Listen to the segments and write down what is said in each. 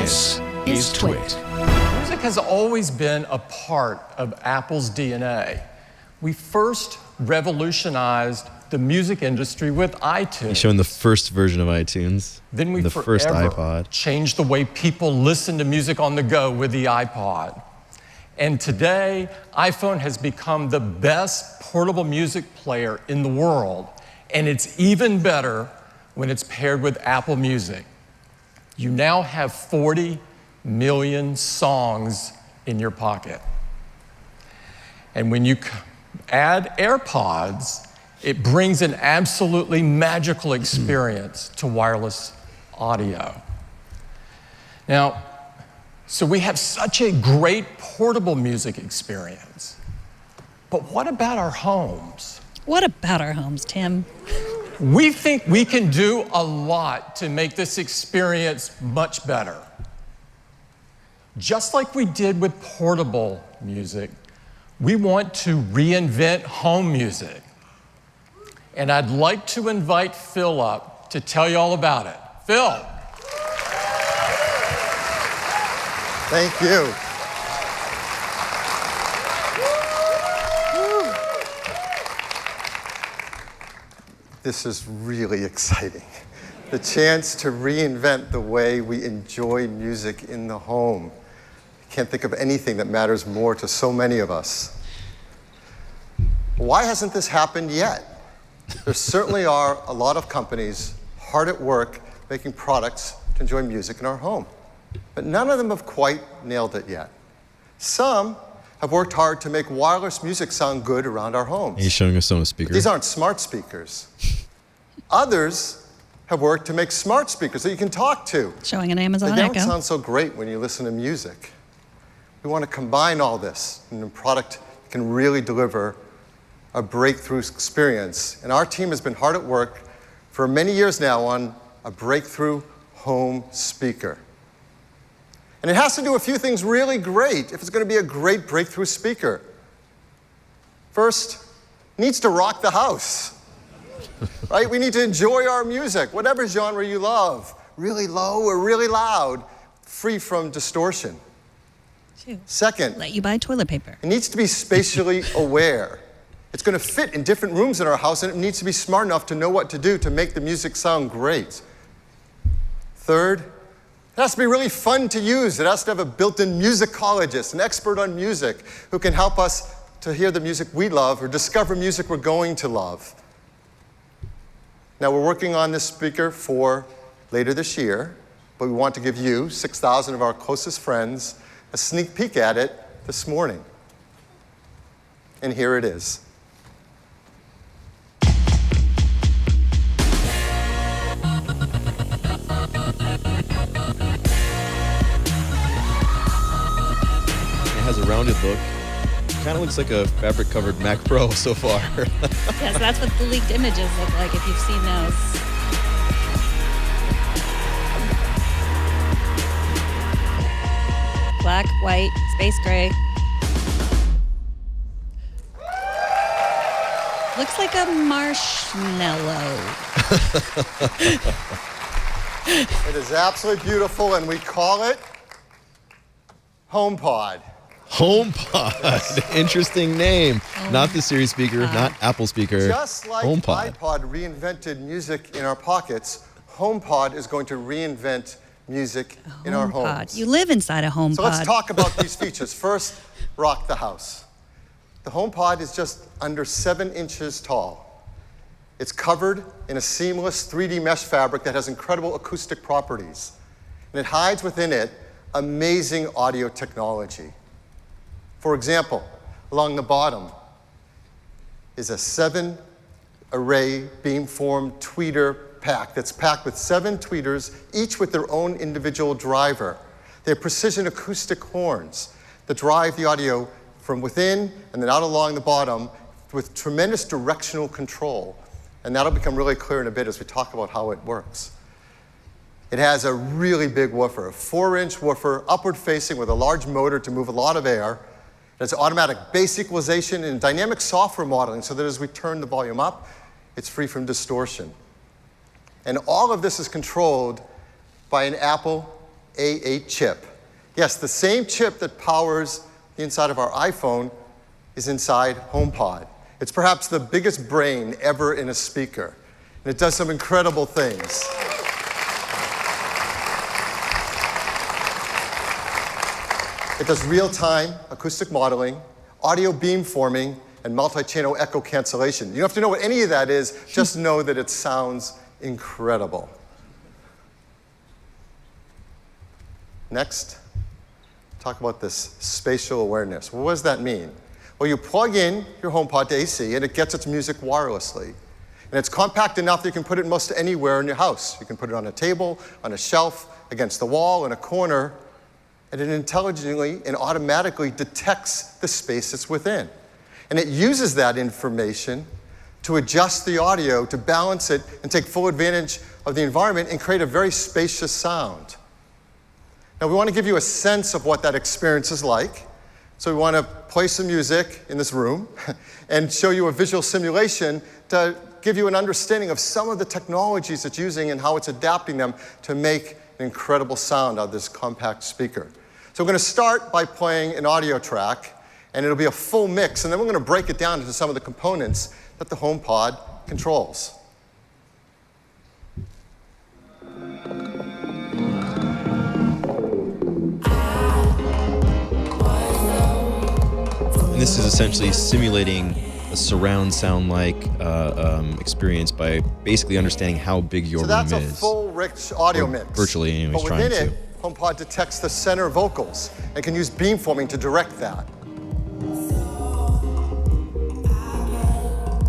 This is TWiT. Music has always been a part of Apple's DNA. We first revolutionized the music industry with iTunes. He's showing the first version of iTunes. Then we the first iPod. changed the way people listen to music on the go with the iPod. And today, iPhone has become the best portable music player in the world. And it's even better when it's paired with Apple Music. You now have 40 million songs in your pocket. And when you add AirPods, it brings an absolutely magical experience to wireless audio. Now, so we have such a great portable music experience. But what about our homes? What about our homes, Tim? We think we can do a lot to make this experience much better. Just like we did with portable music, we want to reinvent home music. And I'd like to invite Phil up to tell you all about it. Phil. Thank you. This is really exciting. The chance to reinvent the way we enjoy music in the home. I can't think of anything that matters more to so many of us. Why hasn't this happened yet? There certainly are a lot of companies hard at work making products to enjoy music in our home. But none of them have quite nailed it yet. Some have worked hard to make wireless music sound good around our homes. He's showing us some speakers. These aren't smart speakers. Others have worked to make smart speakers that you can talk to. Showing an Amazon They Echo. don't sound so great when you listen to music. We want to combine all this in a product that can really deliver a breakthrough experience. And our team has been hard at work for many years now on a breakthrough home speaker. And it has to do a few things really great if it's going to be a great breakthrough speaker. First, it needs to rock the house. Right? We need to enjoy our music, whatever genre you love, really low or really loud, free from distortion. Second, Let you buy toilet paper. it needs to be spatially aware. It's going to fit in different rooms in our house, and it needs to be smart enough to know what to do to make the music sound great. Third, it has to be really fun to use. It has to have a built-in musicologist, an expert on music, who can help us to hear the music we love or discover music we're going to love. Now, we're working on this speaker for later this year, but we want to give you, 6,000 of our closest friends, a sneak peek at it this morning. And here it is. It has a rounded look. Kind of looks like a fabric-covered Mac Pro so far. Yes, that's what the leaked images look like if you've seen those. Black, white, space gray. Looks like a marshmallow. It is absolutely beautiful, and we call it HomePod. HomePod. Interesting name. Not the Siri Speaker, not Apple Speaker. Just like HomePod. iPod reinvented music in our pockets, HomePod is going to reinvent music in our homes. You live inside a HomePod. So let's talk about these features. First, rock the house. The HomePod is just under 7 inches tall. It's covered in a seamless 3D mesh fabric that has incredible acoustic properties. And it hides within it amazing audio technology. For example, along the bottom is a 7-array beamform tweeter pack that's packed with 7 tweeters, each with their own individual driver. They have precision acoustic horns that drive the audio from within and then out along the bottom with tremendous directional control. And that'll become really clear in a bit as we talk about how it works. It has a really big woofer, a 4-inch woofer, upward facing with a large motor to move a lot of air. It has automatic bass equalization and dynamic software modeling so that as we turn the volume up, it's free from distortion. And all of this is controlled by an Apple A8 chip. Yes, the same chip that powers the inside of our iPhone is inside HomePod. It's perhaps the biggest brain ever in a speaker, and it does some incredible things. It does real-time acoustic modeling, audio beamforming, and multi-channel echo cancellation. You don't have to know what any of that is, just know that it sounds incredible. Next, talk about this spatial awareness. Well, what does that mean? Well, you plug in your HomePod to AC, and it gets its music wirelessly. And it's compact enough that you can put it most anywhere in your house. You can put it on a table, on a shelf, against the wall, in a corner, and it intelligently and automatically detects the space it's within. And it uses that information to adjust the audio, to balance it, and take full advantage of the environment and create a very spacious sound. Now, we want to give you a sense of what that experience is like. So we want to play some music in this room and show you a visual simulation to give you an understanding of some of the technologies it's using and how it's adapting them to make an incredible sound out of this compact speaker. So we're going to start by playing an audio track, and it'll be a full mix, and then we're going to break it down into some of the components that the HomePod controls. And this is essentially simulating a surround sound-like experience by basically understanding how big your room is. So that's a full, rich audio mix. Virtually, anyways, but trying within to. it, HomePod detects the center vocals and can use beamforming to direct that.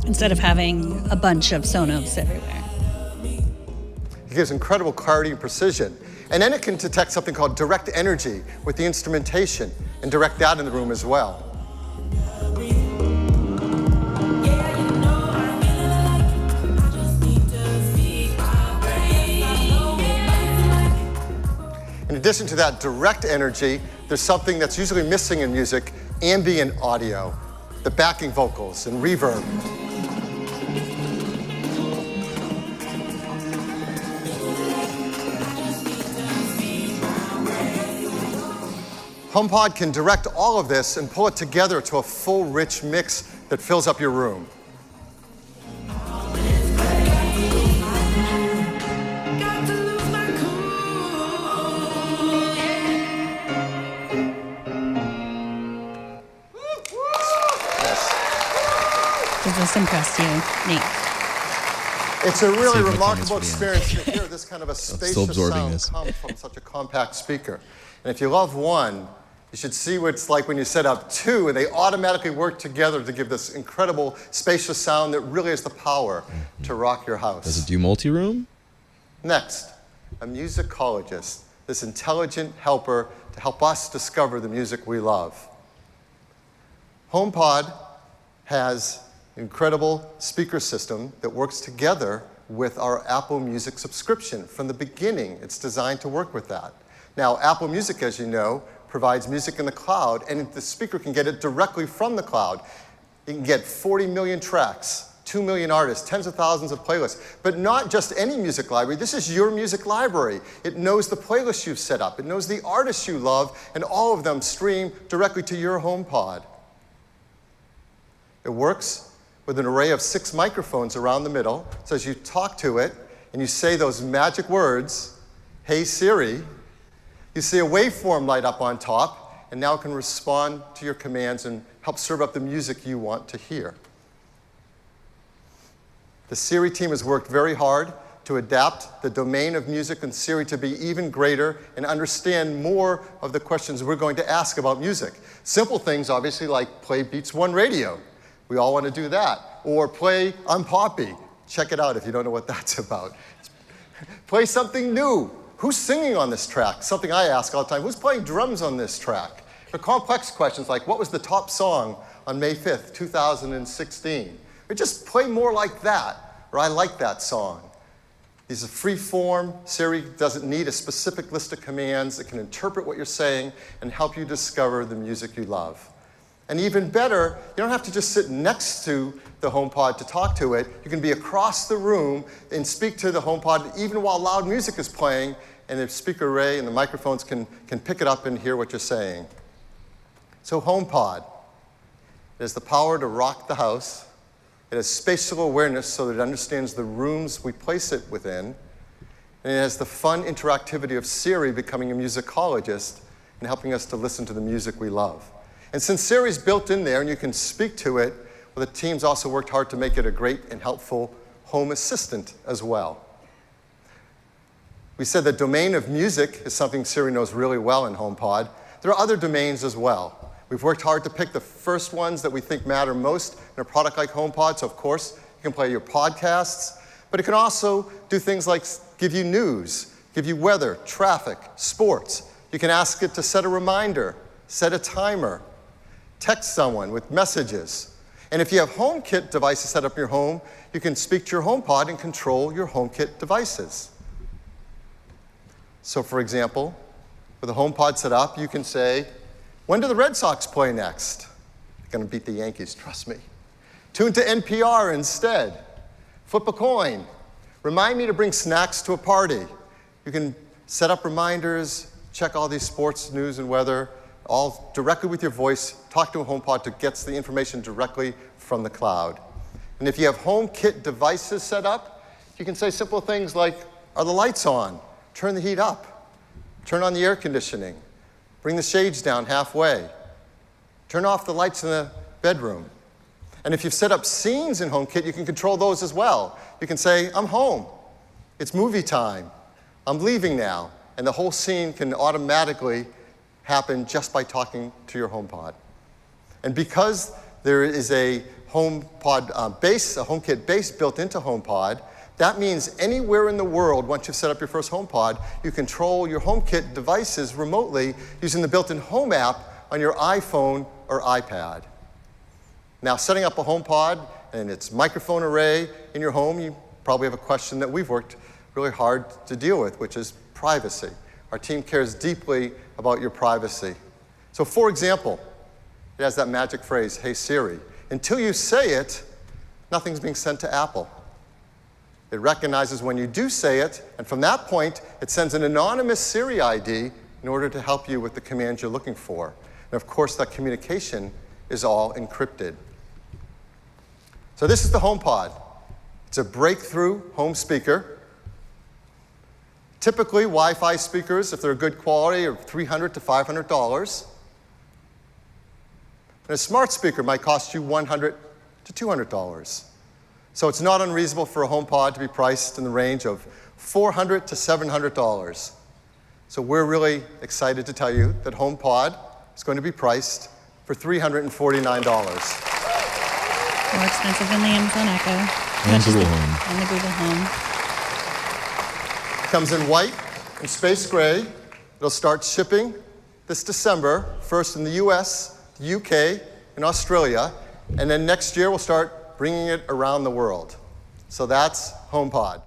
Instead of having a bunch of Sonos everywhere. It gives incredible clarity and precision. And then it can detect something called direct energy with the instrumentation and direct that in the room as well. In addition to that direct energy, there's something that's usually missing in music, ambient audio, the backing vocals and reverb. HomePod can direct all of this and pull it together to a full, rich mix that fills up your room. Does this impress you, Nate? It's a really Save my remarkable comments for the end. experience to hear this kind of a spacious absorbing sound this. come from such a compact speaker. And if you love one, you should see what it's like when you set up two and they automatically work together to give this incredible spacious sound that really has the power to rock your house. Does it do multi-room? Next, a musicologist, this intelligent helper to help us discover the music we love. HomePod has an incredible speaker system that works together with our Apple Music subscription. From the beginning, it's designed to work with that. Now, Apple Music, as you know, provides music in the cloud, and the speaker can get it directly from the cloud. You can get 40 million tracks, 2 million artists, tens of thousands of playlists, but not just any music library. This is your music library. It knows the playlists you've set up. It knows the artists you love, and all of them stream directly to your HomePod. It works with an array of 6 microphones around the middle. So as you talk to it and you say those magic words, "Hey Siri," you see a waveform light up on top, and now it can respond to your commands and help serve up the music you want to hear. The Siri team has worked very hard to adapt the domain of music and Siri to be even greater and understand more of the questions we're going to ask about music. Simple things, obviously, like play Beats One Radio. We all want to do that. Or play I'm Poppy. Check it out if you don't know what that's about. Play something new. Who's singing on this track? Something I ask all the time. Who's playing drums on this track? Or complex questions like, what was the top song on May 5th, 2016? Or just play more like that, or I like that song. These are free form. Siri doesn't need a specific list of commands. It can interpret what you're saying and help you discover the music you love. And even better, you don't have to just sit next to the HomePod to talk to it. You can be across the room and speak to the HomePod even while loud music is playing, and the speaker array and the microphones can pick it up and hear what you're saying. So HomePod, it has the power to rock the house. It has spatial awareness so that it understands the rooms we place it within. And it has the fun interactivity of Siri becoming a musicologist and helping us to listen to the music we love. And since Siri's built in there and you can speak to it, well, the team's also worked hard to make it a great and helpful home assistant as well. We said the domain of music is something Siri knows really well in HomePod. There are other domains as well. We've worked hard to pick the first ones that we think matter most in a product like HomePod. So of course, you can play your podcasts, but it can also do things like give you news, give you weather, traffic, sports. You can ask it to set a reminder, set a timer, text someone with messages. And if you have HomeKit devices set up in your home, you can speak to your HomePod and control your HomeKit devices. So for example, with a HomePod set up, you can say, when do the Red Sox play next? They're going to beat the Yankees, trust me. Tune to NPR instead. Flip a coin. Remind me to bring snacks to a party. You can set up reminders, check all these sports, news, and weather, all directly with your voice. Talk to a HomePod to get the information directly from the cloud. And if you have HomeKit devices set up, you can say simple things like, are the lights on? Turn the heat up. Turn on the air conditioning. Bring the shades down halfway. Turn off the lights in the bedroom. And if you've set up scenes in HomeKit, you can control those as well. You can say, I'm home. It's movie time. I'm leaving now. And the whole scene can automatically happen just by talking to your HomePod. And because there is a HomePod base, a HomeKit base built into HomePod, that means anywhere in the world, once you've set up your first HomePod, you control your HomeKit devices remotely using the built-in Home app on your iPhone or iPad. Now, setting up a HomePod and its microphone array in your home, you probably have a question that we've worked really hard to deal with, which is privacy. Our team cares deeply about your privacy. So for example, it has that magic phrase, hey Siri. Until you say it, nothing's being sent to Apple. It recognizes when you do say it, and from that point, it sends an anonymous Siri ID in order to help you with the commands you're looking for. And of course, that communication is all encrypted. So this is the HomePod. It's a breakthrough home speaker. Typically, Wi-Fi speakers, if they're good quality, are $300 to $500. And a smart speaker might cost you $100 to $200. So it's not unreasonable for a HomePod to be priced in the range of $400 to $700. So we're really excited to tell you that HomePod is going to be priced for $349. More expensive than the Amazon Echo. And Google Home. And the Google Home. Comes in white and space gray. It'll start shipping this December, first in the US, the UK, and Australia. And then next year we'll start bringing it around the world. So that's HomePod.